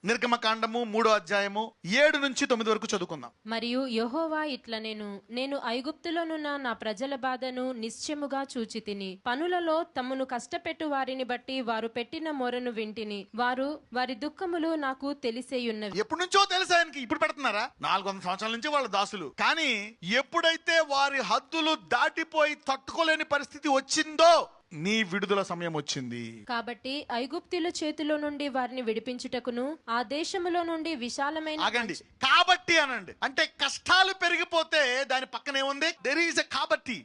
నిర్గమకాండము 3:7-9 వరకు చదువుకుందాం. మరియు యెహోవా ఇట్లా నేను ఐగుప్తులోనున్న నా ప్రజల బాధను నిశ్చయముగా చూచితిని. పనులలో తమను కష్టపెట్టు వారిని బట్టి వారు పెట్టిన మొరను వింటిని. వారి దుఃఖములు నాకు తెలిసేయున్నవి. ఎప్పటి నుంచో తెలుసు ఆయనకి, ఇప్పుడు పెడుతున్నారా? 400 సంవత్సరాల నుంచి వాళ్ళ దాసులు. కానీ ఎప్పుడైతే వారి హద్దులు దాటిపోయి తట్టుకోలేని పరిస్థితి వచ్చిందో నీ విడుదల సమయం వచ్చింది. కాబట్టి ఐగుప్తుల చేతిలో నుండి వారిని విడిపించుటకును ఆ దేశములో నుండి విశాలమైన ఆగండి, కాబట్టి అనండి. అంటే కష్టాలు పెరిగిపోతే దాని పక్కనే ఉంది, దెర్ ఈస్ ఎ కాబట్టి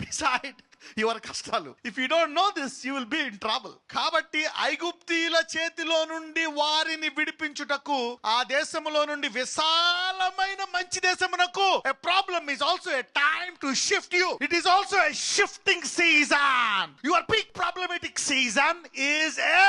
బిసైడ్ యువర్ కష్టాలు. If you don't know this you will be in trouble. కాబట్టి ఐగుప్తీయుల చేతిలో నుండి వారిని విడిపించుటకు ఆ దేశములో నుండి విశాలమైన మంచి దేశమునకు a problem is also a time to shift you. It is also a shifting season. Your big problematic season is a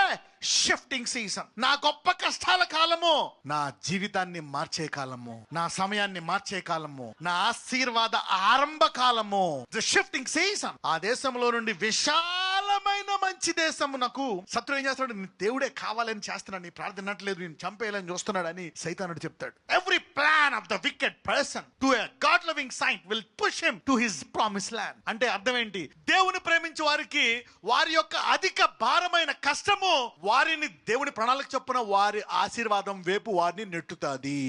shifting season. నా గొప్ప కష్టాల కాలము నా జీవితాన్ని మార్చే కాలము, నా సమయాన్ని మార్చే కాలము, నా ఆశీర్వాద ఆరంభ కాలము. The shifting season. ఆ దేశంలో నుండి విశాలమైన మంచి దేశమునకు శత్రువు ఏం చేస్తాడు? నీ దేవుడే కావాలని చేస్తున్నాడు, నీ ప్రార్థనట్లేదు, నేను చంపేయాలని చూస్తున్నాడు అని సైతానుడు చెప్తాడు. Every plan of the wicked person to a god loving saint will push him to his promise land. అంటే అర్థం ఏంటి? దేవుని ప్రేమించే వారికి వారి యొక్క అధిక భారమైన కష్టము వారిని దేవుని ప్రణాళిక చొప్పున వారి ఆశీర్వాదం వైపు వారిని నెట్టుతాది.